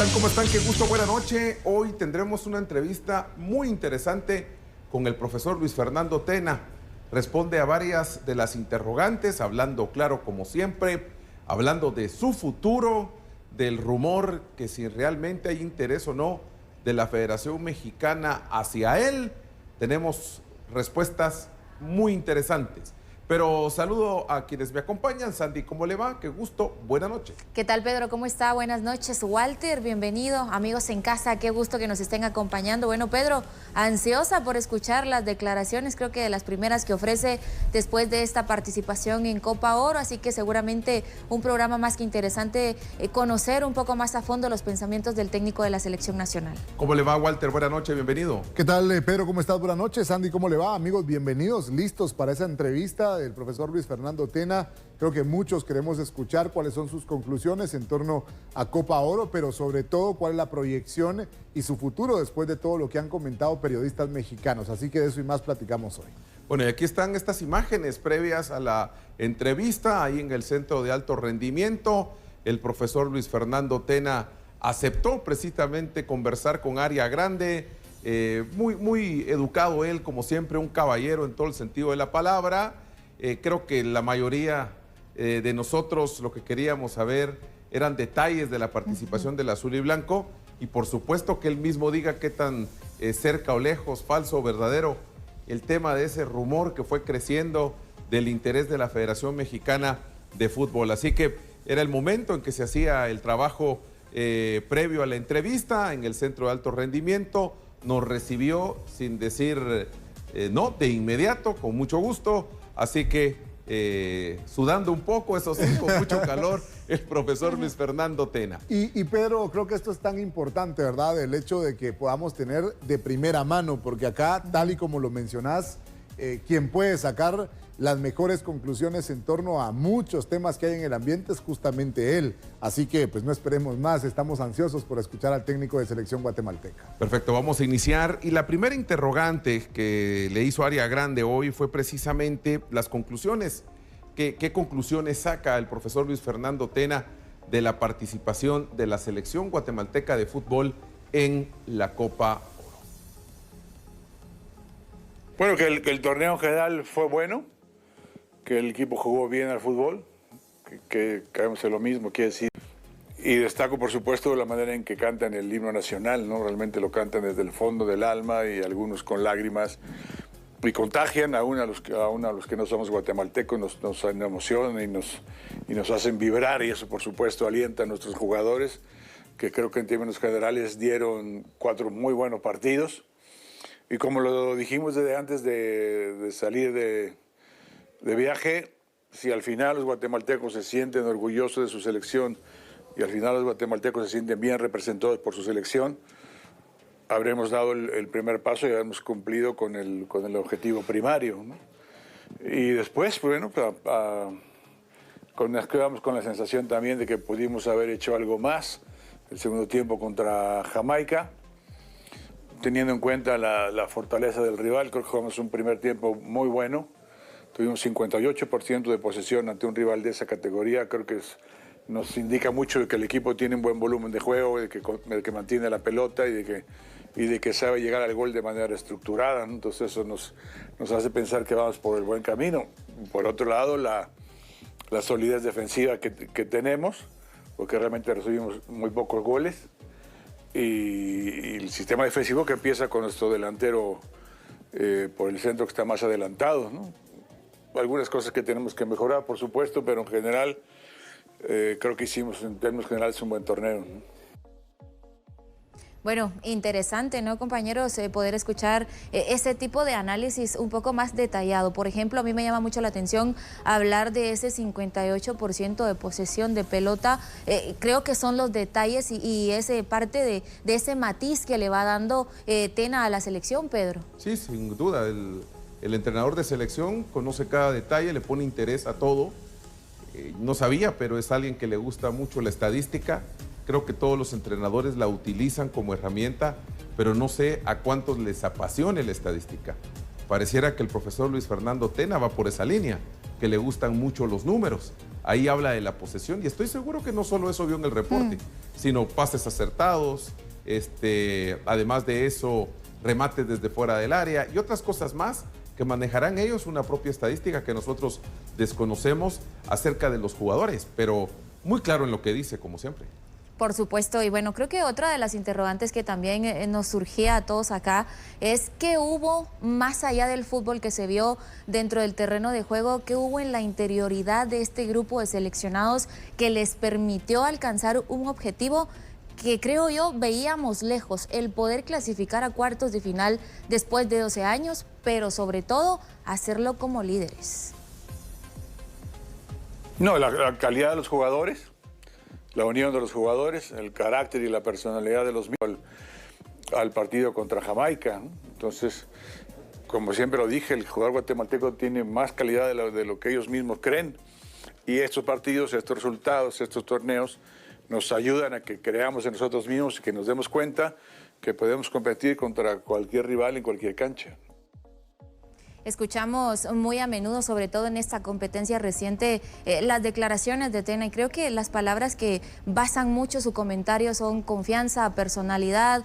tal? ¿Cómo están? Qué gusto, buena noche. Hoy tendremos una entrevista muy interesante con el profesor Luis Fernando Tena. Responde a varias de las interrogantes, hablando claro como siempre, hablando de su futuro, del rumor que si realmente hay interés o no de la Federación Mexicana hacia él. Tenemos respuestas muy interesantes. Pero saludo a quienes me acompañan. Sandy, ¿cómo le va? Qué gusto, buena noche. ¿Qué tal, Pedro? ¿Cómo está? Buenas noches. Walter, bienvenido. Amigos en casa, qué gusto que nos estén acompañando. Bueno, Pedro, ansiosa por escuchar las declaraciones, creo que de las primeras que ofrece después de esta participación en Copa Oro, así que seguramente un programa más que interesante, conocer un poco más a fondo los pensamientos del técnico de la Selección Nacional. ¿Cómo le va, Walter? Buena noche, bienvenido. ¿Qué tal, Pedro? ¿Cómo estás? Buenas noches. Sandy, ¿cómo le va? Amigos, bienvenidos, listos para esa entrevista del profesor Luis Fernando Tena. Creo que muchos queremos escuchar cuáles son sus conclusiones en torno a Copa Oro, pero sobre todo cuál es la proyección y su futuro después de todo lo que han comentado periodistas mexicanos. Así que de eso y más platicamos hoy. Bueno, y aquí están estas imágenes previas a la entrevista, ahí en el Centro de Alto Rendimiento. El profesor Luis Fernando Tena aceptó precisamente conversar con Aria Grande. Muy educado él, como siempre, un caballero en todo el sentido de la palabra. Creo que la mayoría de nosotros lo que queríamos saber eran detalles de la participación del azul y blanco, y por supuesto que él mismo diga qué tan cerca o lejos, falso o verdadero, el tema de ese rumor que fue creciendo del interés de la Federación Mexicana de Fútbol. Así que era el momento en que se hacía el trabajo previo a la entrevista en el Centro de Alto Rendimiento. Nos recibió sin decir no de inmediato, con mucho gusto. Así que sudando un poco, eso sí, con mucho calor, el profesor Luis Fernando Tena. Y Pedro, creo que esto es tan importante, ¿verdad? El hecho de que podamos tener de primera mano, porque acá, tal y como lo mencionás, quien puede sacar las mejores conclusiones en torno a muchos temas que hay en el ambiente es justamente él. Así que pues no esperemos más, estamos ansiosos por escuchar al técnico de selección guatemalteca. Perfecto, vamos a iniciar. Y la primera interrogante que le hizo Aria Grande hoy fue precisamente las conclusiones. ¿Qué conclusiones saca el profesor Luis Fernando Tena de la participación de la selección guatemalteca de fútbol en la Copa Oro? Bueno, que el torneo en general fue bueno, que el equipo jugó bien al fútbol, que caemos en lo mismo, quiere decir. Y destaco, por supuesto, la manera en que cantan el himno nacional, ¿no? Realmente lo cantan desde el fondo del alma y algunos con lágrimas. Y contagian aún a los que no somos guatemaltecos, nos emocionan y nos hacen vibrar, y eso, por supuesto, alienta a nuestros jugadores, que creo que en términos generales dieron 4 muy buenos partidos. Y como lo dijimos desde antes de salir de viaje, si al final los guatemaltecos se sienten orgullosos de su selección y al final los guatemaltecos se sienten bien representados por su selección, habremos dado el primer paso y habremos cumplido con el objetivo primario, ¿no? Y después, bueno, quedamos con la sensación también de que pudimos haber hecho algo más el segundo tiempo contra Jamaica, teniendo en cuenta la fortaleza del rival. Creo que jugamos un primer tiempo muy bueno. Tuvimos 58% de posesión ante un rival de esa categoría. Creo que nos indica mucho de que el equipo tiene un buen volumen de juego, de que mantiene la pelota y de que sabe llegar al gol de manera estructurada, ¿no? Entonces eso nos hace pensar que vamos por el buen camino. Por otro lado, la solidez defensiva que tenemos, porque realmente recibimos muy pocos goles, y el sistema defensivo que empieza con nuestro delantero por el centro, que está más adelantado, ¿no? Algunas cosas que tenemos que mejorar, por supuesto, pero en general creo que hicimos, en términos generales, un buen torneo, ¿no? Bueno, interesante, ¿no, compañeros? Poder escuchar ese tipo de análisis un poco más detallado. Por ejemplo, a mí me llama mucho la atención hablar de ese 58% de posesión de pelota. Creo que son los detalles y ese parte de ese matiz que le va dando Tena a la selección, Pedro. Sí, sin duda. El entrenador de selección conoce cada detalle, le pone interés a todo. No sabía, pero es alguien que le gusta mucho la estadística. Creo que todos los entrenadores la utilizan como herramienta, pero no sé a cuántos les apasione la estadística. Pareciera que el profesor Luis Fernando Tena va por esa línea, que le gustan mucho los números. ahí habla de la posesión y estoy seguro que no solo eso vio en el reporte, sino pases acertados, además de eso, remates desde fuera del área y otras cosas más que manejarán ellos, una propia estadística que nosotros desconocemos acerca de los jugadores, pero muy claro en lo que dice, como siempre. Por supuesto, y bueno, creo que otra de las interrogantes que también nos surgía a todos acá es qué hubo más allá del fútbol que se vio dentro del terreno de juego, qué hubo en la interioridad de este grupo de seleccionados que les permitió alcanzar un objetivo que creo yo veíamos lejos, el poder clasificar a cuartos de final después de 12 años, pero sobre todo hacerlo como líderes. No, la calidad de los jugadores, la unión de los jugadores, el carácter y la personalidad de los mismos al partido contra Jamaica, ¿no? Entonces, como siempre lo dije, el jugador guatemalteco tiene más calidad de lo que ellos mismos creen. Y estos partidos, estos resultados, estos torneos nos ayudan a que creamos en nosotros mismos y que nos demos cuenta que podemos competir contra cualquier rival en cualquier cancha. Escuchamos muy a menudo, sobre todo en esta competencia reciente, las declaraciones de Tena, y creo que las palabras que basan mucho su comentario son confianza, personalidad,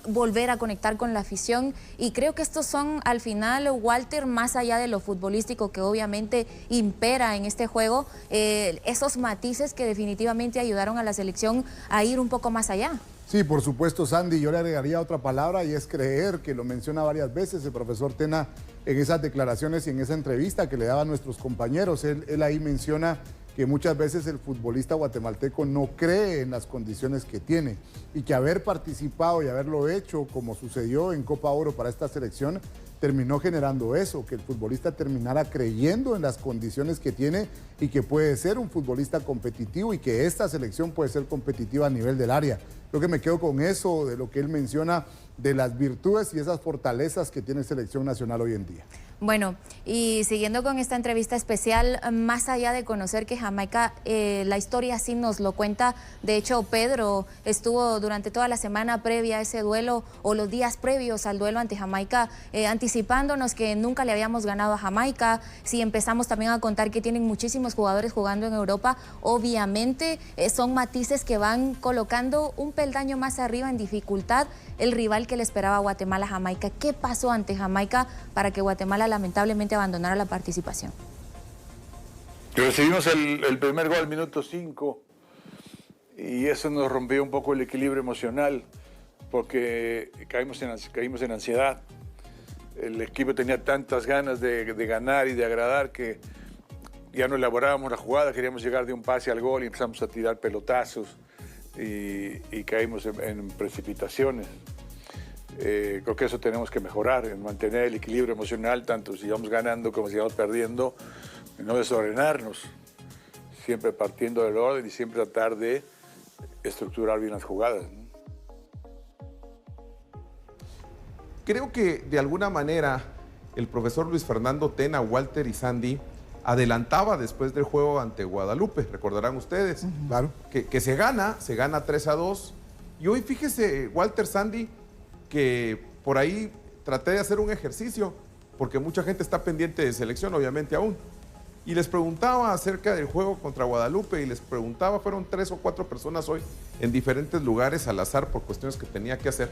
volver a conectar con la afición, y creo que estos son al final, Walter, más allá de lo futbolístico que obviamente impera en este juego, esos matices que definitivamente ayudaron a la selección a ir un poco más allá. Sí, por supuesto, Sandy, yo le agregaría otra palabra y es creer, que lo menciona varias veces el profesor Tena en esas declaraciones y en esa entrevista que le daba a nuestros compañeros. Él ahí menciona que muchas veces el futbolista guatemalteco no cree en las condiciones que tiene y que haber participado y haberlo hecho como sucedió en Copa Oro para esta selección terminó generando eso, que el futbolista terminara creyendo en las condiciones que tiene y que puede ser un futbolista competitivo y que esta selección puede ser competitiva a nivel del área. Creo que me quedo con eso, de lo que él menciona, de las virtudes y esas fortalezas que tiene Selección Nacional hoy en día. Bueno, y siguiendo con esta entrevista especial, más allá de conocer que Jamaica, la historia sí nos lo cuenta. De hecho, Pedro estuvo durante toda la semana previa a ese duelo o los días previos al duelo ante Jamaica, anticipándonos que nunca le habíamos ganado a Jamaica. Si empezamos también a contar que tienen muchísimos jugadores jugando en Europa, obviamente son matices que van colocando un peldaño más arriba en dificultad el rival que le esperaba a Guatemala, Jamaica. ¿Qué pasó ante Jamaica para que Guatemala lamentablemente abandonara la participación? Recibimos el primer gol al minuto 5 y eso nos rompió un poco el equilibrio emocional porque caímos en ansiedad. El equipo tenía tantas ganas de ganar y de agradar que ya no elaborábamos la jugada, queríamos llegar de un pase al gol y empezamos a tirar pelotazos y caímos en precipitaciones. Creo que eso tenemos que mejorar, en mantener el equilibrio emocional, tanto si vamos ganando como si vamos perdiendo, no desordenarnos, siempre partiendo del orden y siempre tratar de estructurar bien las jugadas, ¿no? Creo que de alguna manera el profesor Luis Fernando Tena, Walter y Sandy adelantaba después del juego ante Guadalupe, recordarán ustedes, Claro. que se gana 3-2 y hoy fíjese, Walter, Sandy, que por ahí traté de hacer un ejercicio, porque mucha gente está pendiente de selección, obviamente aún, y les preguntaba acerca del juego contra Guadalupe, y les preguntaba, fueron 3 o 4 personas hoy, en diferentes lugares al azar por cuestiones que tenía que hacer,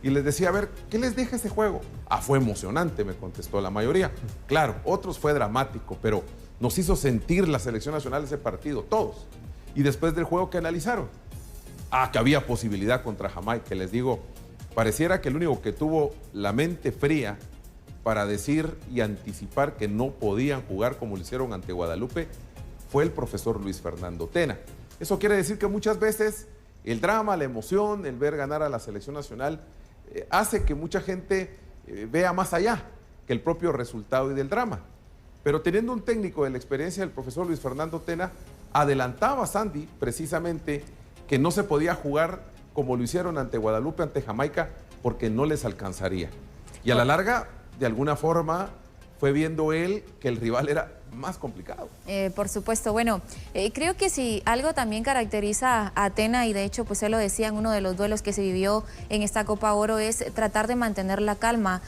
y les decía, a ver, ¿qué les deja ese juego? Ah, fue emocionante, me contestó la mayoría. Claro, otros fue dramático, pero nos hizo sentir la selección nacional ese partido, todos. Y después del juego, ¿qué analizaron? Ah, que había posibilidad contra Jamaica, les digo, pareciera que el único que tuvo la mente fría para decir y anticipar que no podían jugar como lo hicieron ante Guadalupe fue el profesor Luis Fernando Tena. Eso quiere decir que muchas veces el drama, la emoción, el ver ganar a la selección nacional hace que mucha gente vea más allá que el propio resultado y del drama. Pero teniendo un técnico de la experiencia del profesor Luis Fernando Tena, adelantaba a Sandy precisamente que no se podía jugar como lo hicieron ante Guadalupe, ante Jamaica, porque no les alcanzaría. Y a la larga, de alguna forma, fue viendo él que el rival era más complicado. Por supuesto, bueno, creo que si algo también caracteriza a Tena, y de hecho pues él lo decía en uno de los duelos que se vivió en esta Copa Oro, es tratar de mantener la calma.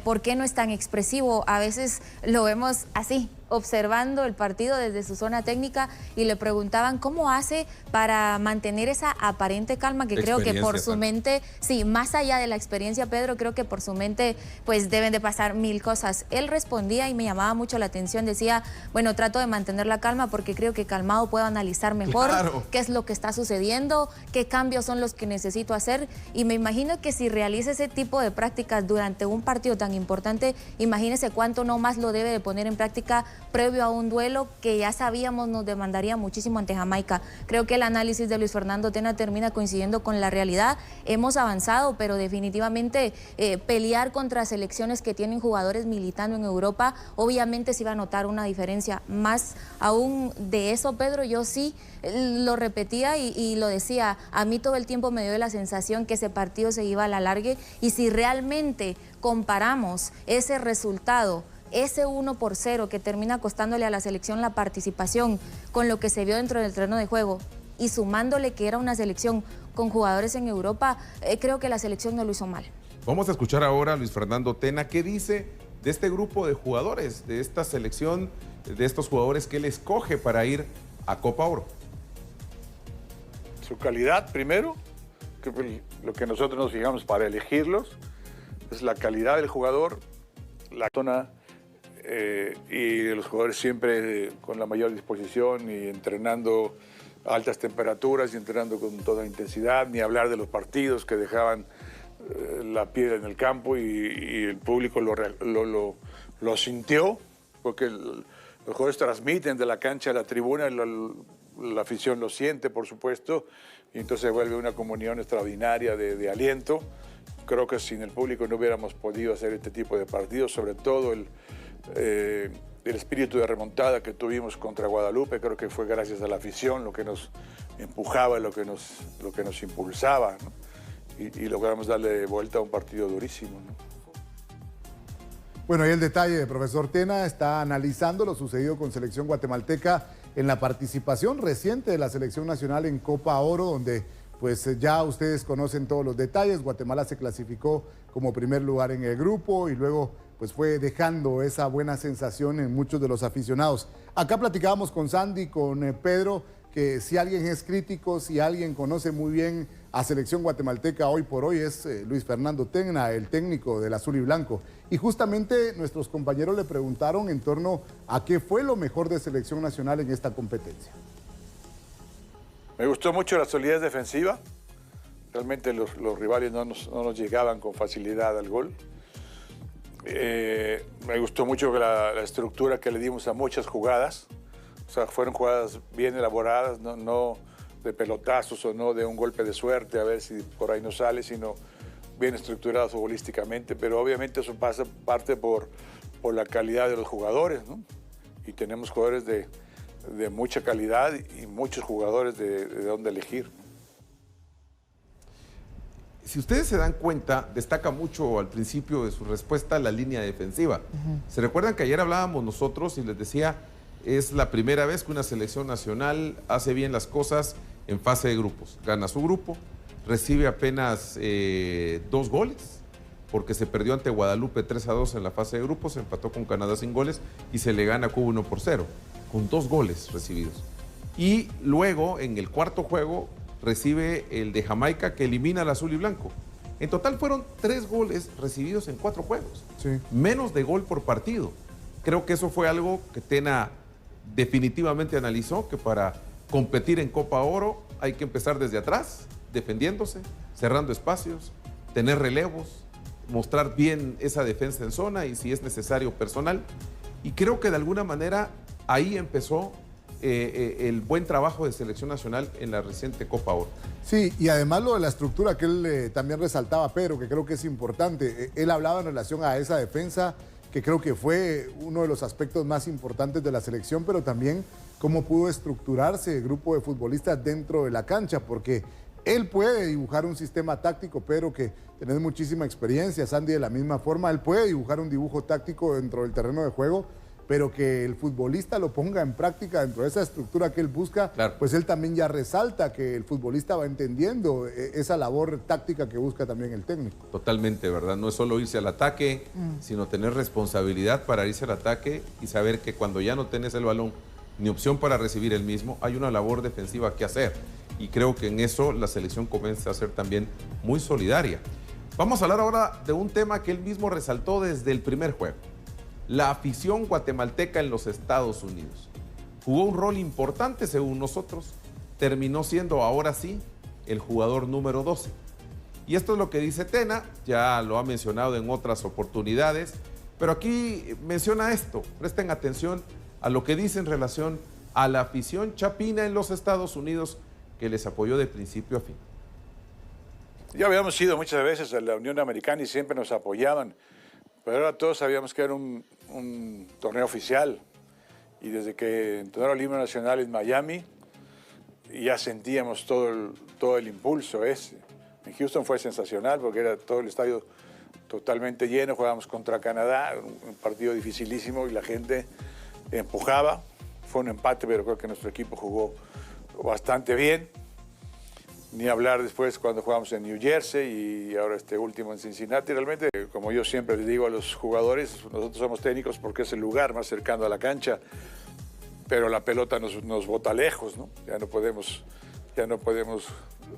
¿Por qué no es tan expresivo? A veces lo vemos así, observando el partido desde su zona técnica y le preguntaban cómo hace para mantener esa aparente calma que creo que por su mente, sí, más allá de la experiencia, Pedro, creo que por su mente pues deben de pasar mil cosas. Él respondía y me llamaba mucho la atención, decía, bueno, trato de mantener la calma porque creo que calmado puedo analizar mejor qué es lo que está sucediendo, qué cambios son los que necesito hacer, y me imagino que si realiza ese tipo de prácticas durante un partido tan importante, imagínese cuánto no más lo debe de poner en práctica previo a un duelo que ya sabíamos nos demandaría muchísimo ante Jamaica. Creo que el análisis de Luis Fernando Tena termina coincidiendo con la realidad. Hemos avanzado, pero definitivamente pelear contra selecciones que tienen jugadores militando en Europa, obviamente se iba a notar una diferencia. Más aún de eso, Pedro, yo sí lo repetía y lo decía, a mí todo el tiempo me dio la sensación que ese partido se iba a la larga, y si realmente comparamos ese resultado, ese 1-0 que termina costándole a la selección la participación con lo que se vio dentro del terreno de juego y sumándole que era una selección con jugadores en Europa, creo que la selección no lo hizo mal. Vamos a escuchar ahora a Luis Fernando Tena, ¿qué dice de este grupo de jugadores, de esta selección, de estos jugadores que él escoge para ir a Copa Oro? Su calidad, primero, que lo que nosotros nos fijamos para elegirlos es la calidad del jugador, la zona y los jugadores siempre con la mayor disposición y entrenando a altas temperaturas y entrenando con toda intensidad, ni hablar de los partidos que dejaban la piedra en el campo y el público lo sintió, porque los jugadores transmiten de la cancha a la tribuna, la afición lo siente, por supuesto, y entonces se vuelve una comunión extraordinaria de aliento. Creo que sin el público no hubiéramos podido hacer este tipo de partidos, sobre todo el espíritu de remontada que tuvimos contra Guadalupe. Creo que fue gracias a la afición lo que nos empujaba, lo que nos impulsaba, ¿no? Y logramos darle vuelta a un partido durísimo, ¿no? Bueno, ahí el detalle de profesor Tena está analizando lo sucedido con selección guatemalteca en la participación reciente de la selección nacional en Copa Oro, donde pues ya ustedes conocen todos los detalles. Guatemala se clasificó como primer lugar en el grupo y luego pues fue dejando esa buena sensación en muchos de los aficionados. Acá platicábamos con Sandy, con Pedro, que si alguien es crítico, si alguien conoce muy bien a selección guatemalteca hoy por hoy es Luis Fernando Tena, el técnico del azul y blanco. Y justamente nuestros compañeros le preguntaron en torno a qué fue lo mejor de selección nacional en esta competencia. Me gustó mucho la solidez defensiva. Realmente los rivales no nos llegaban con facilidad al gol. Me gustó mucho la estructura que le dimos a muchas jugadas. O sea, fueron jugadas bien elaboradas, no de pelotazos o no de un golpe de suerte a ver si por ahí no sale, sino bien estructuradas futbolísticamente. Pero obviamente eso pasa parte por la calidad de los jugadores, ¿no? Y tenemos jugadores de mucha calidad y muchos jugadores de dónde elegir. Si ustedes se dan cuenta, destaca mucho al principio de su respuesta la línea defensiva. ¿Se recuerdan que ayer hablábamos nosotros y les decía, es la primera vez que una selección nacional hace bien las cosas en fase de grupos? Gana su grupo, recibe apenas 2 goles, porque se perdió ante Guadalupe 3-2 en la fase de grupos, se empató con Canadá sin goles y se le gana a Cuba 1-0, con 2 goles recibidos. Y luego, en el cuarto juego, recibe el de Jamaica, que elimina al azul y blanco. En total fueron 3 goles recibidos en 4 juegos. Sí. Menos de gol por partido. Creo que eso fue algo que Tena definitivamente analizó, que para competir en Copa Oro hay que empezar desde atrás, defendiéndose, cerrando espacios, tener relevos, mostrar bien esa defensa en zona y si es necesario personal. Y creo que de alguna manera ahí empezó el buen trabajo de selección nacional en la reciente Copa Oro. Sí, y además lo de la estructura que él también resaltaba, Pedro, que creo que es importante. Él hablaba en relación a esa defensa, que creo que fue uno de los aspectos más importantes de la selección, pero también cómo pudo estructurarse el grupo de futbolistas dentro de la cancha, porque él puede dibujar un sistema táctico, Pedro, que tenés muchísima experiencia, Sandy, de la misma forma, él puede dibujar un dibujo táctico dentro del terreno de juego, pero que el futbolista lo ponga en práctica dentro de esa estructura que él busca, Claro. pues él también ya resalta que el futbolista va entendiendo esa labor táctica que busca también el técnico. Totalmente, ¿verdad? No es solo irse al ataque, sino tener responsabilidad para irse al ataque y saber que cuando ya no tenés el balón ni opción para recibir el mismo, hay una labor defensiva que hacer. Y creo que en eso la selección comienza a ser también muy solidaria. Vamos a hablar ahora de un tema que él mismo resaltó desde el primer juego. La afición guatemalteca en los Estados Unidos. Jugó un rol importante según nosotros. Terminó siendo ahora sí el jugador número 12. Y esto es lo que dice Tena, ya lo ha mencionado en otras oportunidades, pero aquí menciona esto. Presten atención a lo que dice en relación a la afición chapina en los Estados Unidos que les apoyó de principio a fin. Ya habíamos ido muchas veces a la Unión Americana y siempre nos apoyaban, pero ahora todos sabíamos que era un torneo oficial. Y desde que entraron al himno nacional en Miami, ya sentíamos todo el impulso ese. En Houston fue sensacional porque era todo el estadio totalmente lleno, jugábamos contra Canadá, un partido dificilísimo y la gente empujaba. Fue un empate, pero creo que nuestro equipo jugó bastante bien. Ni hablar después cuando jugamos en New Jersey y ahora este último en Cincinnati. Realmente, como yo siempre les digo a los jugadores, nosotros somos técnicos porque es el lugar más cercano a la cancha, pero la pelota nos bota lejos, ¿no? Ya no podemos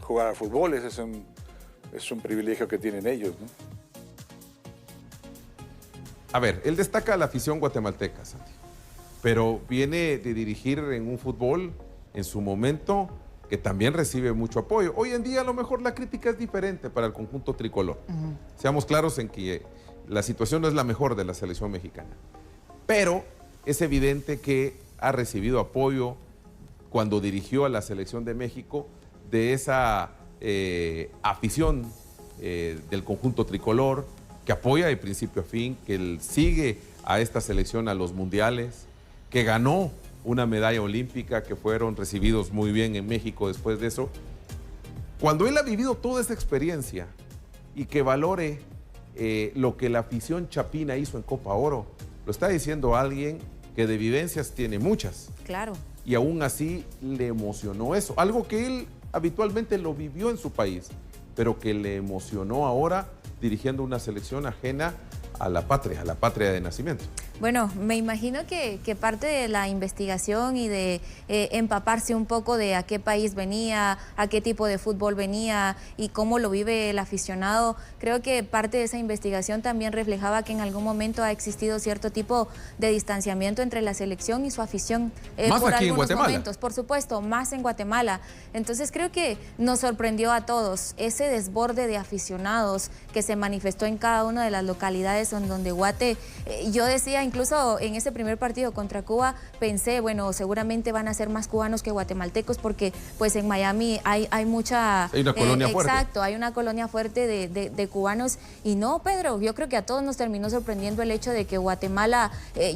jugar al fútbol, ese es un privilegio que tienen ellos, ¿no? A ver, él destaca a la afición guatemalteca, Santi, pero viene de dirigir en un fútbol en su momento que también recibe mucho apoyo. Hoy en día a lo mejor la crítica es diferente para el conjunto tricolor. Seamos claros en que la situación no es la mejor de la selección mexicana, pero es evidente que ha recibido apoyo cuando dirigió a la selección de México de esa afición del conjunto tricolor que apoya de principio a fin, que él sigue a esta selección a los mundiales, que ganó una medalla olímpica, que fueron recibidos muy bien en México después de eso. Cuando él ha vivido toda esa experiencia y que valore lo que la afición chapina hizo en Copa Oro, lo está diciendo alguien que de vivencias tiene muchas. Claro. Y aún así le emocionó eso, algo que él habitualmente lo vivió en su país, pero que le emocionó ahora dirigiendo una selección ajena a la patria de nacimiento. Bueno, me imagino que parte de la investigación y de empaparse un poco de a qué país venía, a qué tipo de fútbol venía y cómo lo vive el aficionado, creo que parte de esa investigación también reflejaba que en algún momento ha existido cierto tipo de distanciamiento entre la selección y su afición. Más por aquí en algunos Guatemala. momentos, por supuesto, más en Guatemala. Entonces creo que nos sorprendió a todos ese desborde de aficionados que se manifestó en cada una de las localidades en donde Guate, yo decía incluso en ese primer partido contra Cuba, pensé, bueno, seguramente van a ser más cubanos que guatemaltecos porque pues en Miami hay mucha... Hay una colonia fuerte. Exacto, hay una colonia fuerte de cubanos y no, Pedro, yo creo que a todos nos terminó sorprendiendo el hecho de que Guatemala,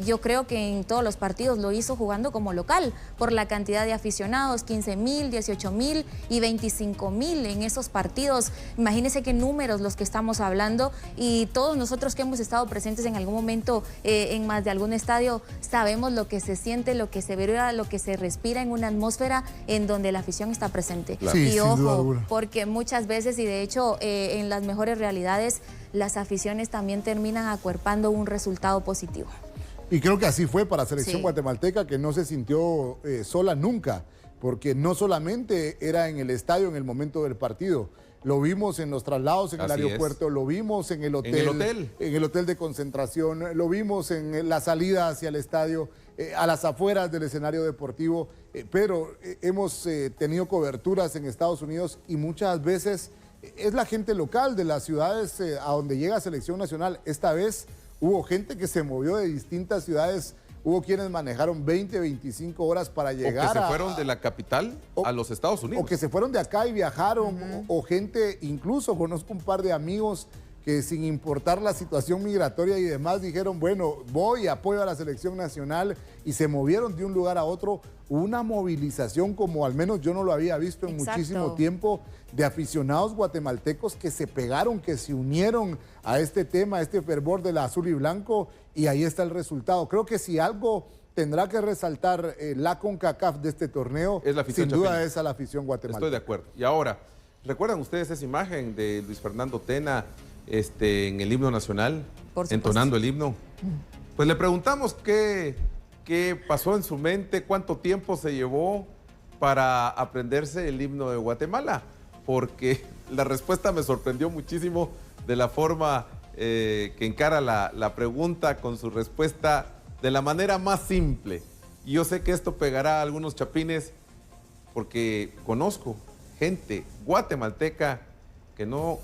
yo creo que en todos los partidos lo hizo jugando como local por la cantidad de aficionados, 15,000, 18,000 y 25,000 en esos partidos. Imagínense qué números los que estamos hablando y todos nosotros que hemos estado presentes en algún momento en más de algún estadio, sabemos lo que se siente, lo que se ve, lo que se respira en una atmósfera en donde la afición está presente. Claro. Sí, y sin duda ojo, alguna. porque muchas veces y de hecho en las mejores realidades las aficiones también terminan acuerpando un resultado positivo. Y creo que así fue para la selección Sí. guatemalteca, que no se sintió sola nunca, porque no solamente era en el estadio en el momento del partido, lo vimos en los traslados en el Así aeropuerto, lo vimos en el hotel, En el hotel. de concentración, lo vimos en la salida hacia el estadio, a las afueras del escenario deportivo. Pero hemos tenido coberturas en Estados Unidos y muchas veces es la gente local de las ciudades a donde llega Selección Nacional. Esta vez hubo gente que se movió de distintas ciudades. Hubo quienes manejaron 20, 25 horas para llegar O que se fueron de la capital a los Estados Unidos. O que se fueron de acá y viajaron, o gente, incluso conozco un par de amigos que sin importar la situación migratoria y demás, dijeron, bueno, voy, apoyo a la selección nacional, y se movieron de un lugar a otro. Una movilización como al menos yo no lo había visto en muchísimo tiempo, de aficionados guatemaltecos que se pegaron, que se unieron a este tema, a este fervor del azul y blanco, y ahí está el resultado. Creo que si algo tendrá que resaltar la CONCACAF de este torneo, es la afición sin duda chapina. es a la afición guatemalteca. Estoy de acuerdo. Y ahora, ¿recuerdan ustedes esa imagen de Luis Fernando Tena en el himno nacional, entonando el himno? Pues le preguntamos qué pasó en su mente, cuánto tiempo se llevó para aprenderse el himno de Guatemala, porque la respuesta me sorprendió muchísimo de la forma que encara la pregunta con su respuesta de la manera más simple. Y yo sé que esto pegará a algunos chapines, porque conozco gente guatemalteca que no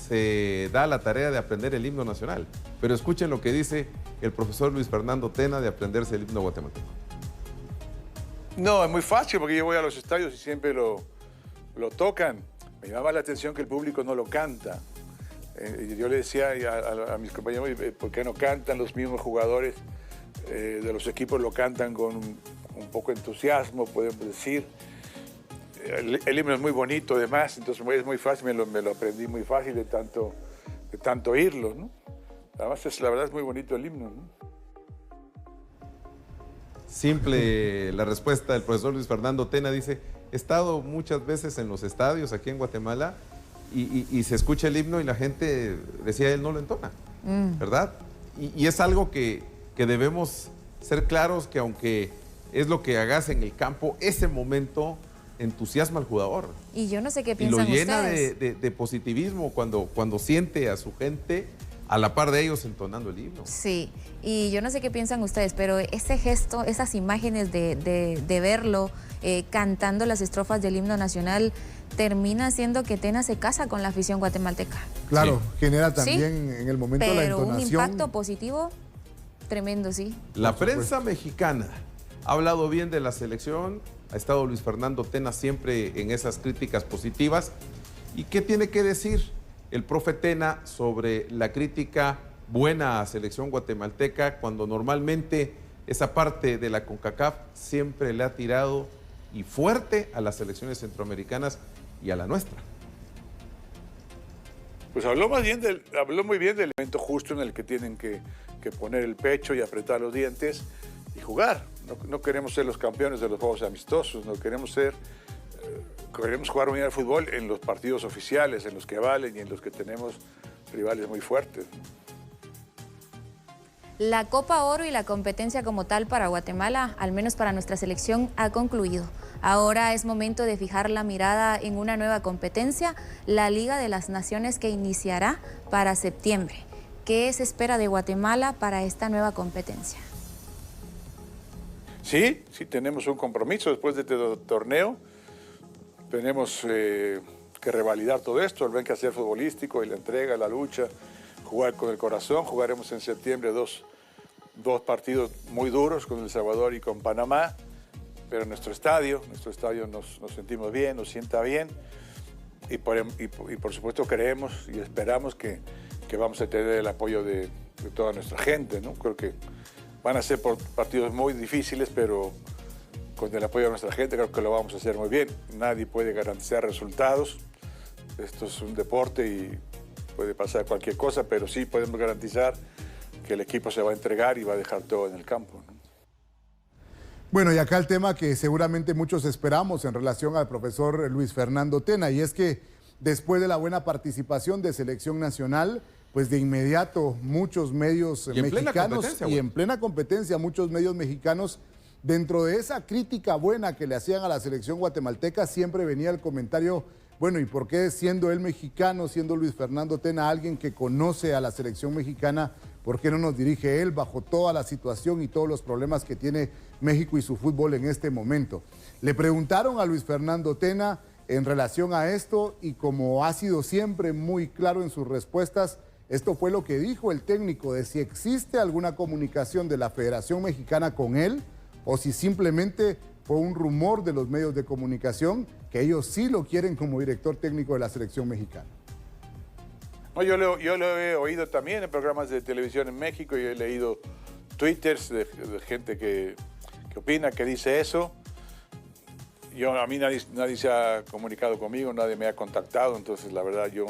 se da la tarea de aprender el himno nacional. Pero escuchen lo que dice el profesor Luis Fernando Tena de aprenderse el himno guatemalteco. No, es muy fácil porque yo voy a los estadios y siempre lo tocan. Me llama la atención que el público no lo canta. Yo le decía a mis compañeros, ¿por qué no cantan los mismos jugadores de los equipos? Lo cantan con un poco de entusiasmo, podemos decir. El himno es muy bonito, además, entonces es muy fácil, me lo aprendí muy fácil de tanto oírlo, ¿no? Además, la verdad es muy bonito el himno, ¿no? Simple la respuesta del profesor Luis Fernando Tena. Dice, he estado muchas veces en los estadios aquí en Guatemala y se escucha el himno y la gente, decía él, no lo entona, ¿verdad? Y es algo que debemos ser claros, que aunque es lo que hagas en el campo, ese momento entusiasma al jugador. Y yo no sé qué Y piensan lo llena ustedes. de positivismo cuando siente a su gente a la par de ellos entonando el himno. Sí, y yo no sé qué piensan ustedes, pero ese gesto, esas imágenes de verlo cantando las estrofas del himno nacional, termina haciendo que Tena se casa con la afición guatemalteca. Claro, Sí. genera también en el momento de la Pero entonación. un impacto positivo tremendo, sí. La prensa mexicana ha hablado bien de la selección, ha estado Luis Fernando Tena siempre en esas críticas positivas. ¿Y qué tiene que decir el profe Tena sobre la crítica buena a selección guatemalteca, cuando normalmente esa parte de la CONCACAF siempre le ha tirado y fuerte a las selecciones centroamericanas y a la nuestra? Pues habló muy bien del momento justo en el que tienen que poner el pecho y apretar los dientes y jugar. No queremos ser los campeones de los juegos amistosos, no queremos jugar muy bien al fútbol en los partidos oficiales, en los que valen y en los que tenemos rivales muy fuertes. La Copa Oro y la competencia como tal para Guatemala, al menos para nuestra selección, ha concluido. Ahora es momento de fijar la mirada en una nueva competencia, la Liga de las Naciones, que iniciará para septiembre. ¿Qué se espera de Guatemala para esta nueva competencia? Sí, tenemos un compromiso después de este torneo. Tenemos que revalidar todo esto, el buen quehacer futbolístico y la entrega, la lucha, jugar con el corazón. Jugaremos en septiembre dos partidos muy duros con El Salvador y con Panamá, pero en nuestro estadio nos sentimos bien, nos sienta bien y por supuesto creemos y esperamos que vamos a tener el apoyo de toda nuestra gente, ¿no? Creo que van a ser partidos muy difíciles, pero con el apoyo de nuestra gente creo que lo vamos a hacer muy bien. Nadie puede garantizar resultados. Esto es un deporte y puede pasar cualquier cosa, pero sí podemos garantizar que el equipo se va a entregar y va a dejar todo en el campo, ¿no? Bueno, y acá el tema que seguramente muchos esperamos en relación al profesor Luis Fernando Tena, y es que después de la buena participación de selección nacional, pues de inmediato muchos medios mexicanos y en plena competencia muchos medios mexicanos, dentro de esa crítica buena que le hacían a la selección guatemalteca, siempre venía el comentario, bueno, ¿y por qué siendo él mexicano, siendo Luis Fernando Tena alguien que conoce a la selección mexicana, por qué no nos dirige él bajo toda la situación y todos los problemas que tiene México y su fútbol en este momento? Le preguntaron a Luis Fernando Tena en relación a esto y como ha sido siempre muy claro en sus respuestas, esto fue lo que dijo el técnico de si existe alguna comunicación de la Federación Mexicana con él o si simplemente fue un rumor de los medios de comunicación que ellos sí lo quieren como director técnico de la selección mexicana. No, yo lo he oído también en programas de televisión en México, yo he leído twitters de gente que opina, que dice eso. A mí nadie se ha comunicado conmigo, nadie me ha contactado, entonces la verdad yo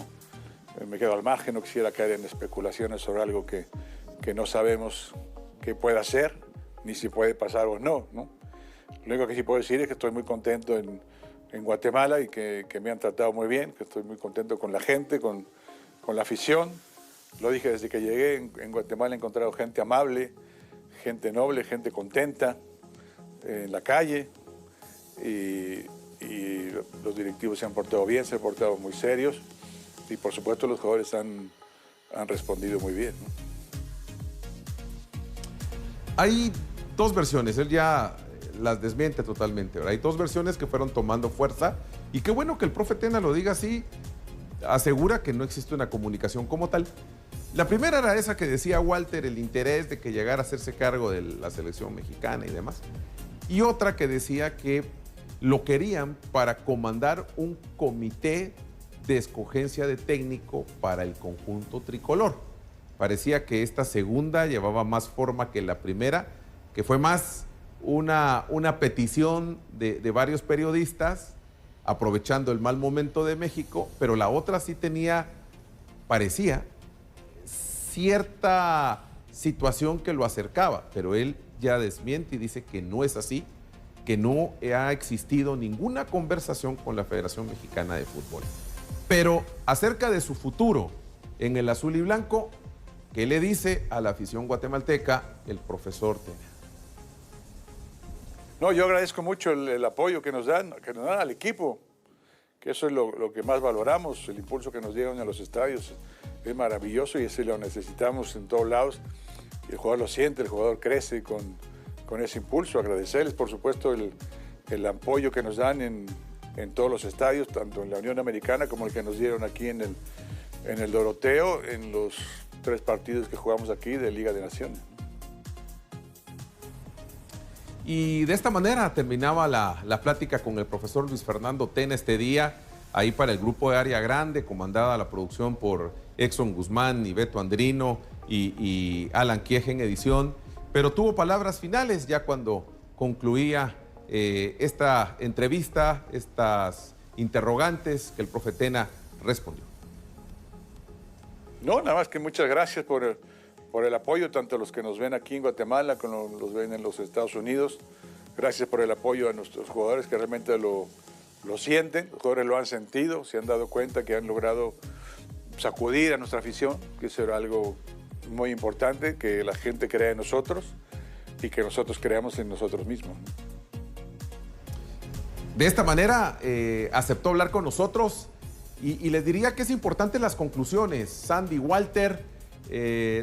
me quedo al margen, no quisiera caer en especulaciones sobre algo que no sabemos qué pueda ser, ni si puede pasar o no, ¿no? Lo único que sí puedo decir es que estoy muy contento en Guatemala y que me han tratado muy bien, que estoy muy contento con la gente, con la afición. Lo dije desde que llegué, en Guatemala he encontrado gente amable, gente noble, gente contenta en la calle. Y los directivos se han portado bien, se han portado muy serios y por supuesto los jugadores han respondido muy bien, ¿no? Hay dos versiones, él ya las desmiente totalmente, ¿verdad? Hay dos versiones que fueron tomando fuerza y qué bueno que el profe Tena lo diga así, asegura que no existe una comunicación como tal. La primera era esa que decía Walter, el interés de que llegara a hacerse cargo de la selección mexicana y demás. Y otra que decía que lo querían para comandar un comité de escogencia de técnico para el conjunto tricolor. Parecía que esta segunda llevaba más forma que la primera, que fue más una petición de varios periodistas, aprovechando el mal momento de México, pero la otra sí tenía, parecía, cierta situación que lo acercaba, pero él ya desmiente y dice que no es así, que no ha existido ninguna conversación con la Federación Mexicana de Fútbol. Pero acerca de su futuro en el azul y blanco, ¿qué le dice a la afición guatemalteca el profesor Tena? No, yo agradezco mucho el apoyo que nos dan al equipo, que eso es lo que más valoramos, el impulso que nos dieron a los estadios es maravilloso y ese lo necesitamos en todos lados. El jugador lo siente, el jugador crece con ese impulso. Agradecerles, por supuesto, el apoyo que nos dan en todos los estadios, tanto en la Unión Americana como el que nos dieron aquí en el Doroteo, en los 3 partidos que jugamos aquí de Liga de Naciones. Y de esta manera terminaba la plática con el profesor Luis Fernando Tena este día, ahí para el grupo de Área Grande, comandada la producción por Exxon Guzmán y Beto Andrino y Alan Quieje en edición. Pero tuvo palabras finales ya cuando concluía esta entrevista, estas interrogantes que el profe Tena respondió. No, nada más que muchas gracias por el apoyo, tanto a los que nos ven aquí en Guatemala como los ven en los Estados Unidos. Gracias por el apoyo a nuestros jugadores que realmente lo sienten, los jugadores lo han sentido, se han dado cuenta que han logrado sacudir a nuestra afición, que eso era algo muy importante, que la gente crea en nosotros y que nosotros creamos en nosotros mismos. De esta manera aceptó hablar con nosotros y les diría que es importante las conclusiones. Sandy Walter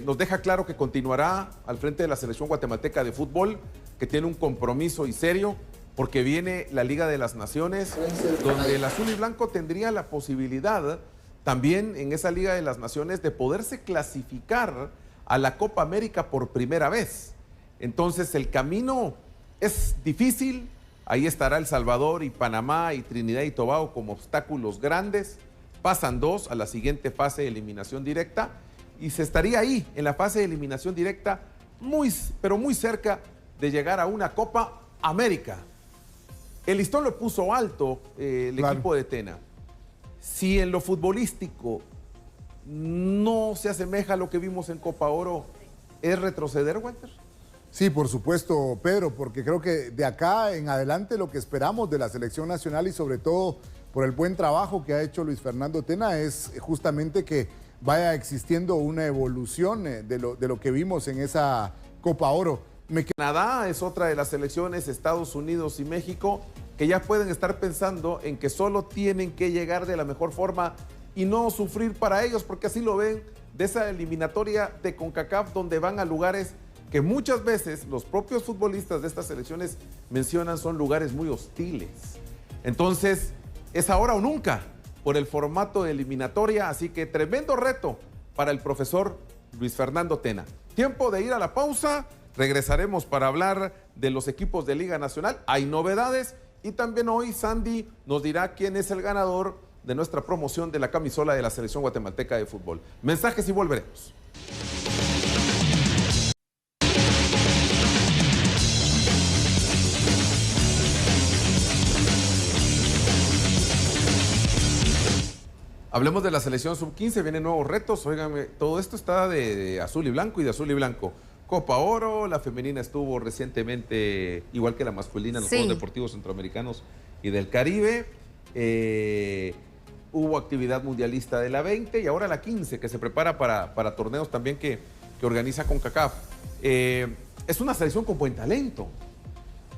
nos deja claro que continuará al frente de la selección guatemalteca de fútbol, que tiene un compromiso y serio, porque viene la Liga de las Naciones, donde el azul y blanco tendría la posibilidad también en esa Liga de las Naciones de poderse clasificar a la Copa América por primera vez. Entonces el camino es difícil, ahí estará El Salvador y Panamá y Trinidad y Tobago como obstáculos grandes, pasan 2 a la siguiente fase de eliminación directa y se estaría ahí en la fase de eliminación directa pero muy cerca de llegar a una Copa América. El listón lo puso alto el equipo de Tena. Si en lo futbolístico no se asemeja a lo que vimos en Copa Oro, ¿es retroceder, Walter? Sí, por supuesto, Pedro, porque creo que de acá en adelante lo que esperamos de la selección nacional y sobre todo por el buen trabajo que ha hecho Luis Fernando Tena es justamente que vaya existiendo una evolución de lo que vimos en esa Copa Oro. Canadá es otra de las selecciones, Estados Unidos y México, que ya pueden estar pensando en que solo tienen que llegar de la mejor forma y no sufrir para ellos, porque así lo ven de esa eliminatoria de CONCACAF, donde van a lugares que muchas veces los propios futbolistas de estas selecciones mencionan son lugares muy hostiles. Entonces, es ahora o nunca por el formato de eliminatoria, así que tremendo reto para el profesor Luis Fernando Tena. Tiempo de ir a la pausa, regresaremos para hablar de los equipos de Liga Nacional. Hay novedades y también hoy Sandy nos dirá quién es el ganador de nuestra promoción de la camisola de la selección guatemalteca de fútbol. Mensajes y volveremos. Hablemos de la selección sub-15, vienen nuevos retos. Óigame, todo esto está de azul y blanco y de azul y blanco. Copa Oro, la femenina estuvo recientemente, igual que la masculina, en los Juegos Deportivos Centroamericanos y del Caribe. Hubo actividad mundialista de la 20 y ahora la 15, que se prepara para torneos también que organiza CONCACAF. Es una selección con buen talento,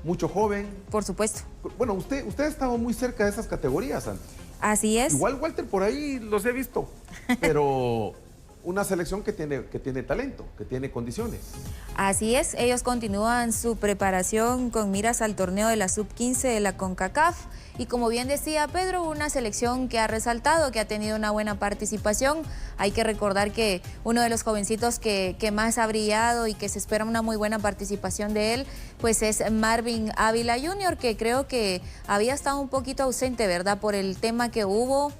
mucho joven. Por supuesto. Bueno, usted ha estado muy cerca de esas categorías antes. Así es. Igual Walter por ahí los he visto, pero una selección que tiene talento, que tiene condiciones. Así es, ellos continúan su preparación con miras al torneo de la sub-15 de la CONCACAF y como bien decía Pedro, una selección que ha resaltado, que ha tenido una buena participación. Hay que recordar que uno de los jovencitos que más ha brillado y que se espera una muy buena participación de él, pues es Marvin Ávila Jr., que creo que había estado un poquito ausente, ¿verdad? Por el tema que hubo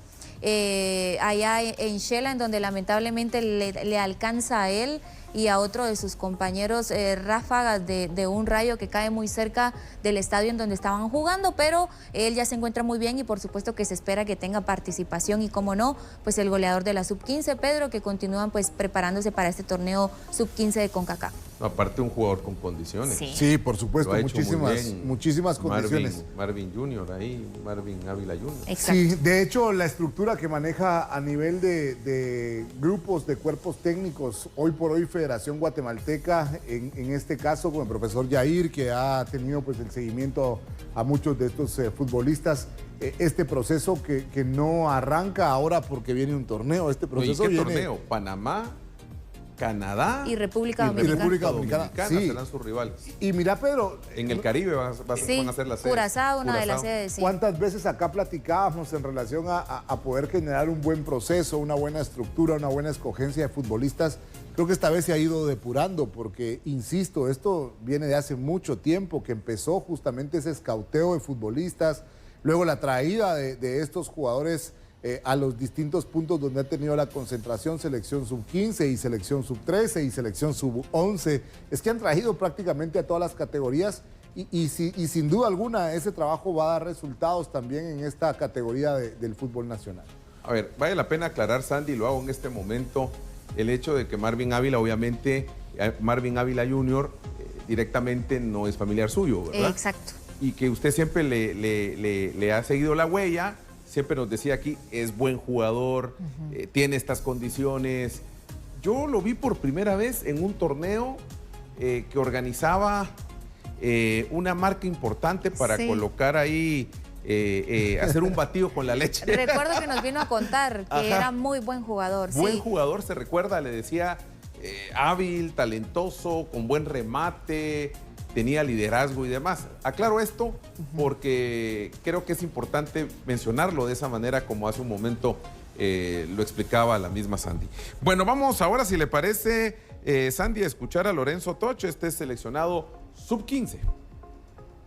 allá en Shela, en donde lamentablemente le alcanza a él y a otro de sus compañeros ráfagas de un rayo que cae muy cerca del estadio en donde estaban jugando, pero él ya se encuentra muy bien y por supuesto que se espera que tenga participación y como no, pues el goleador de la sub-15, Pedro, que continúan pues preparándose para este torneo sub-15 de CONCACAF. Aparte un jugador con condiciones. Sí, por supuesto, muchísimas condiciones. Marvin Jr. ahí, Marvin Ávila Jr. Exacto. Sí, de hecho la estructura que maneja a nivel de grupos, de cuerpos técnicos, hoy por hoy Federación Guatemalteca, en este caso con el profesor Yair, que ha tenido pues el seguimiento a muchos de estos futbolistas, este proceso que no arranca ahora porque viene un torneo, este proceso viene... ¿Qué viene... torneo? Panamá, Canadá y República Dominicana. Sí. Serán sus rivales. Y mira, Pedro... En el Caribe van a ser las sedes. Curazao, una de las sedes, sí. ¿Cuántas veces acá platicábamos en relación a poder generar un buen proceso, una buena estructura, una buena escogencia de futbolistas? Creo que esta vez se ha ido depurando porque, insisto, esto viene de hace mucho tiempo, que empezó justamente ese escauteo de futbolistas, luego la traída de estos jugadores a los distintos puntos donde ha tenido la concentración, selección sub-15 y selección sub-13 y selección sub-11. Es que han traído prácticamente a todas las categorías y sin duda alguna ese trabajo va a dar resultados también en esta categoría del fútbol nacional. A ver, vale la pena aclarar, Sandy, lo hago en este momento, el hecho de que Marvin Ávila, obviamente, Marvin Ávila Jr. Directamente no es familiar suyo, ¿verdad? Exacto. Y que usted siempre le ha seguido la huella. Siempre nos decía aquí, es buen jugador, tiene estas condiciones. Yo lo vi por primera vez en un torneo que organizaba una marca importante para colocar ahí, hacer un batido con la leche. Recuerdo que nos vino a contar que era muy buen jugador. Buen jugador, se recuerda, le decía, hábil, talentoso, con buen remate, tenía liderazgo y demás. Aclaro esto porque creo que es importante mencionarlo de esa manera como hace un momento lo explicaba la misma Sandy. Bueno, vamos ahora, si le parece, Sandy, a escuchar a Lorenzo Tocho, este seleccionado sub-15.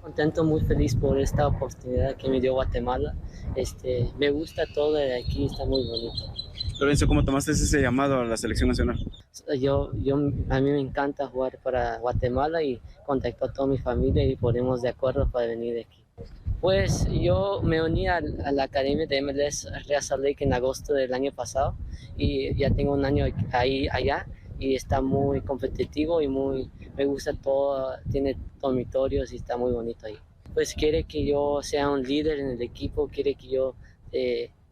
Contento, muy feliz por esta oportunidad que me dio Guatemala. Me gusta todo de aquí, está muy bonito. Lorenzo, ¿cómo tomaste ese llamado a la selección nacional? A mí me encanta jugar para Guatemala y contacto a toda mi familia y ponemos de acuerdo para venir de aquí. Pues yo me uní a la academia de MLS Real Salt Lake en agosto del año pasado y ya tengo un año allá y está muy competitivo y me gusta todo, tiene dormitorios y está muy bonito ahí. Pues quiere que yo sea un líder en el equipo, quiere que yo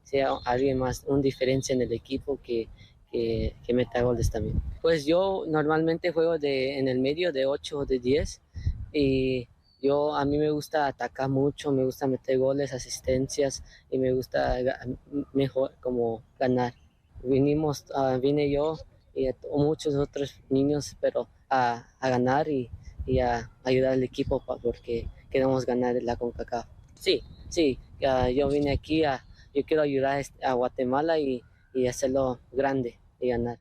sea alguien más, una diferencia en el equipo que meta goles también. Pues yo normalmente juego en el medio de 8 o de 10 y a mí me gusta atacar mucho, me gusta meter goles, asistencias y me gusta mejor como ganar. Vine yo y muchos otros niños, pero a ganar y a ayudar al equipo porque queremos ganar la CONCACAF. Sí, yo vine aquí, yo quiero ayudar a Guatemala y hacerlo grande y ganar.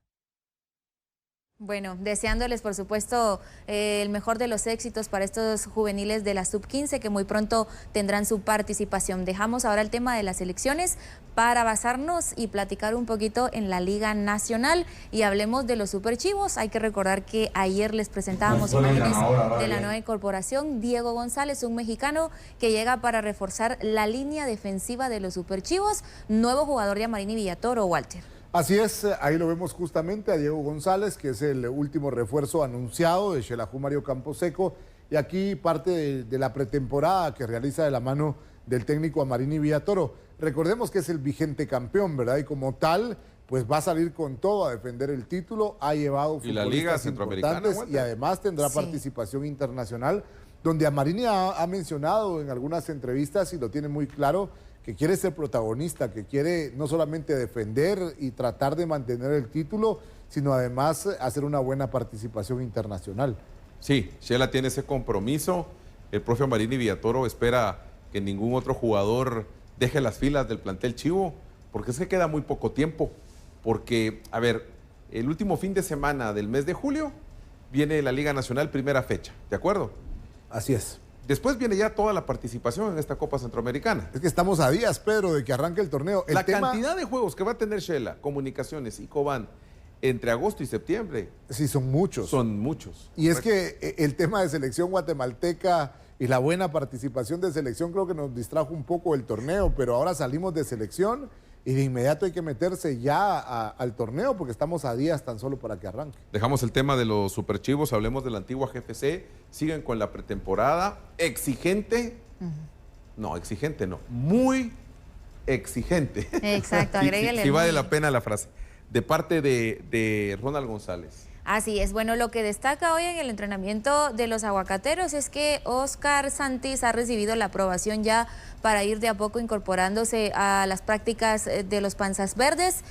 Bueno, deseándoles, por supuesto, el mejor de los éxitos para estos juveniles de la Sub-15 que muy pronto tendrán su participación. Dejamos ahora el tema de las elecciones para basarnos y platicar un poquito en la Liga Nacional y hablemos de los Superchivos. Hay que recordar que ayer les presentábamos imágenes de la nueva incorporación, Diego González, un mexicano que llega para reforzar la línea defensiva de los Superchivos, nuevo jugador de Amarini Villatoro, Walter. Así es, ahí lo vemos justamente a Diego González, que es el último refuerzo anunciado de Xelajú Mario Camposeco, y aquí parte de la pretemporada que realiza de la mano del técnico Amarini Villatoro. Recordemos que es el vigente campeón, ¿verdad? Y como tal, pues va a salir con todo a defender el título, ha llevado y la Liga Centroamericana importantes y además tendrá participación internacional, donde Amarini ha mencionado en algunas entrevistas, y lo tiene muy claro, que quiere ser protagonista, que quiere no solamente defender y tratar de mantener el título, sino además hacer una buena participación internacional. Sí, Xela tiene ese compromiso. El profe Amarini Villatoro espera que ningún otro jugador deje las filas del plantel chivo, porque es que queda muy poco tiempo. Porque, a ver, el último fin de semana del mes de julio viene la Liga Nacional, primera fecha, ¿de acuerdo? Así es. Después viene ya toda la participación en esta Copa Centroamericana. Es que estamos a días, Pedro, de que arranque el torneo. La cantidad de juegos que va a tener Xela, Comunicaciones y Cobán entre agosto y septiembre. Sí, son muchos. Son muchos. Y es que el tema de selección guatemalteca y la buena participación de selección creo que nos distrajo un poco el torneo, pero ahora salimos de selección y de inmediato hay que meterse ya al torneo porque estamos a días tan solo para que arranque. Dejamos el tema de los superchivos, hablemos de la antigua GFC, siguen con la pretemporada, exigente, no, exigente no, muy exigente. Exacto, agréguele. Sí, vale la pena la frase, de parte de Ronald González. Así es, bueno, lo que destaca hoy en el entrenamiento de los aguacateros es que Oscar Santis ha recibido la aprobación ya para ir de a poco incorporándose a las prácticas de los Panzas Verdes,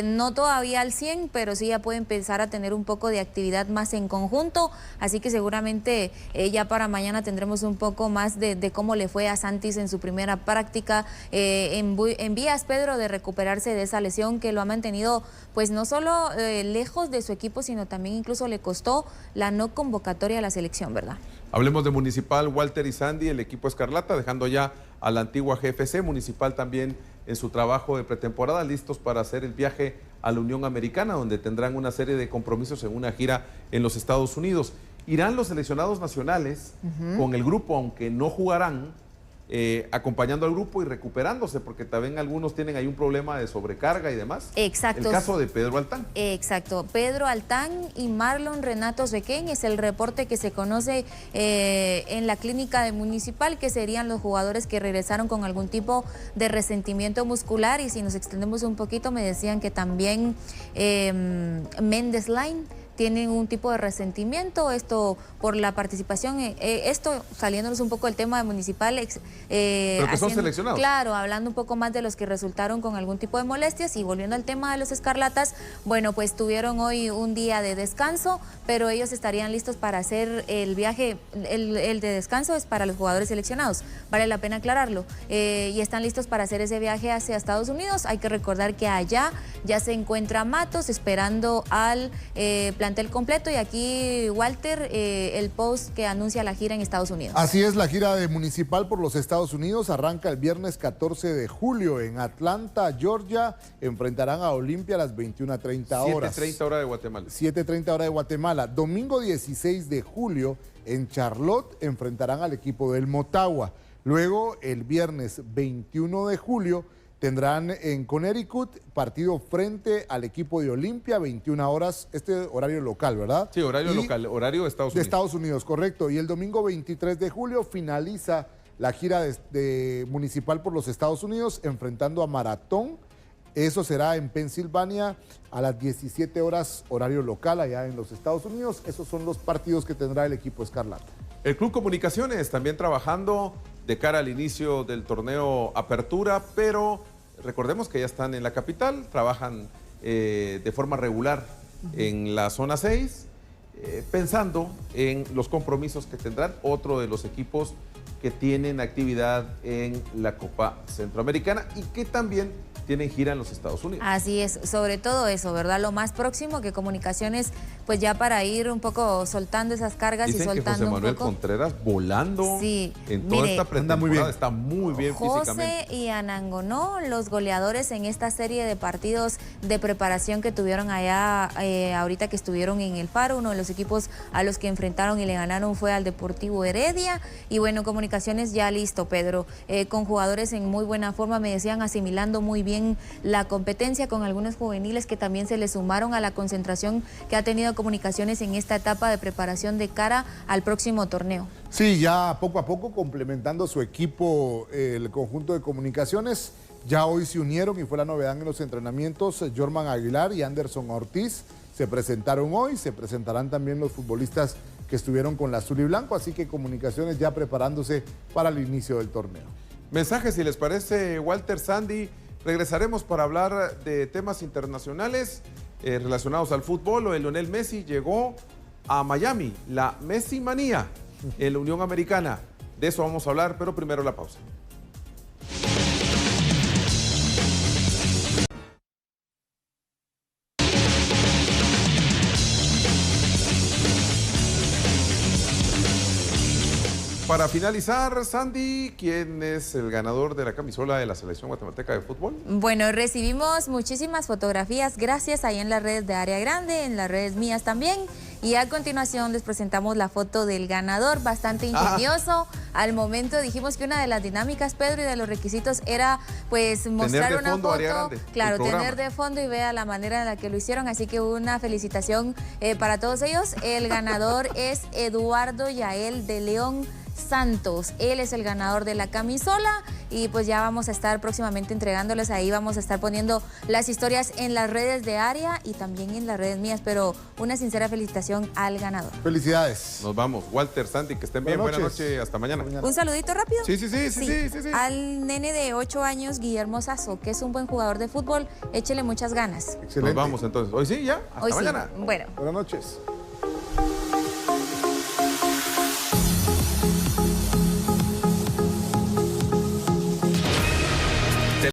no todavía al 100, pero sí ya puede empezar a tener un poco de actividad más en conjunto, así que seguramente ya para mañana tendremos un poco más de cómo le fue a Santis en su primera práctica en vías, Pedro, de recuperarse de esa lesión que lo ha mantenido pues no solo lejos de su equipo, sino también incluso le costó la no convocatoria a la selección, ¿verdad? Hablemos de Municipal, Walter y Sandy, el equipo Escarlata, dejando ya a la antigua GFC. Municipal también en su trabajo de pretemporada, listos para hacer el viaje a la Unión Americana, donde tendrán una serie de compromisos en una gira en los Estados Unidos. Irán los seleccionados nacionales con el grupo, aunque no jugarán, acompañando al grupo y recuperándose, porque también algunos tienen ahí un problema de sobrecarga y demás. Exacto. El caso de Pedro Altán. Exacto. Pedro Altán y Marlon Renato Sequén es el reporte que se conoce en la clínica de Municipal, que serían los jugadores que regresaron con algún tipo de resentimiento muscular. Y si nos extendemos un poquito, me decían que también Méndez Line tienen un tipo de resentimiento, esto por la participación, esto saliéndonos un poco del tema de Municipal. Pero que son seleccionados. Claro, hablando un poco más de los que resultaron con algún tipo de molestias y volviendo al tema de los Escarlatas, bueno, pues tuvieron hoy un día de descanso, pero ellos estarían listos para hacer el viaje, el de descanso es para los jugadores seleccionados, vale la pena aclararlo, y están listos para hacer ese viaje hacia Estados Unidos. Hay que recordar que allá ya se encuentra Matos esperando al plantel completo, y aquí Walter, el post que anuncia la gira en Estados Unidos. Así es, la gira de Municipal por los Estados Unidos arranca el viernes 14 de julio en Atlanta, Georgia. Enfrentarán a Olimpia a las 21:30 horas. 7:30 hora de Guatemala. 7:30 hora de Guatemala. Domingo 16 de julio en Charlotte enfrentarán al equipo del Motagua. Luego, el viernes 21 de julio, tendrán en Connecticut partido frente al equipo de Olimpia, 21 horas, horario local, ¿verdad? Sí, horario local, horario de Estados Unidos. De Estados Unidos, correcto. Y el domingo 23 de julio finaliza la gira de Municipal por los Estados Unidos, enfrentando a Maratón. Eso será en Pensilvania a las 17 horas, horario local, allá en los Estados Unidos. Esos son los partidos que tendrá el equipo Escarlata. El Club Comunicaciones también trabajando de cara al inicio del torneo Apertura, pero recordemos que ya están en la capital, trabajan de forma regular en la zona 6, pensando en los compromisos que tendrán otro de los equipos que tienen actividad en la Copa Centroamericana y que también tienen gira en los Estados Unidos. Así es, sobre todo eso, ¿verdad? Lo más próximo que Comunicaciones, pues ya para ir un poco soltando esas cargas. Dicen y soltando que José Manuel un poco. Contreras volando Sí, en toda mire, esta pretemporada, está muy bien físicamente. José y Anangonó, los goleadores en esta serie de partidos de preparación que tuvieron allá ahorita que estuvieron en el Faro. Uno de los equipos a los que enfrentaron y le ganaron fue al Deportivo Heredia. Y bueno, Comunicaciones ya listo, Pedro, con jugadores en muy buena forma, me decían, asimilando muy bien la competencia, con algunos juveniles que también se le sumaron a la concentración que ha tenido Comunicaciones en esta etapa de preparación de cara al próximo torneo. Sí, ya poco a poco complementando su equipo, el conjunto de Comunicaciones. Ya hoy se unieron y fue la novedad en los entrenamientos. Jorman Aguilar y Anderson Ortiz se presentaron hoy, se presentarán también los futbolistas que estuvieron con la azul y blanco, así que Comunicaciones ya preparándose para el inicio del torneo. Mensajes, si les parece, Walter, Sandy. Regresaremos para hablar de temas internacionales relacionados al fútbol. Lo de Lionel Messi llegó a Miami, la Messi manía en la Unión Americana. De eso vamos a hablar, pero primero la pausa. Para finalizar, Sandy, ¿quién es el ganador de la camisola de la selección guatemalteca de fútbol? Bueno, recibimos muchísimas fotografías, gracias, ahí en las redes de Área Grande, en las redes mías también. Y a continuación les presentamos la foto del ganador, bastante ingenioso. Al momento dijimos que una de las dinámicas, Pedro, y de los requisitos era pues mostrar una foto. Área Grande, claro, tener de fondo y vea la manera en la que lo hicieron. Así que una felicitación para todos ellos. El ganador es Eduardo Yael de León Santos. Él es el ganador de la camisola y pues ya vamos a estar próximamente entregándoles ahí. Vamos a estar poniendo las historias en las redes de Área y también en las redes mías, pero una sincera felicitación al ganador. Felicidades. Nos vamos. Walter, Sandy, que estén bien. Buenas noches. Hasta mañana. Un saludito rápido. Sí. Al nene de 8 años, Guillermo Sasso, que es un buen jugador de fútbol. Échele muchas ganas. Excelente. Nos vamos entonces. Hoy sí, ya. Hasta Hoy mañana. Sí. Bueno. Buenas noches.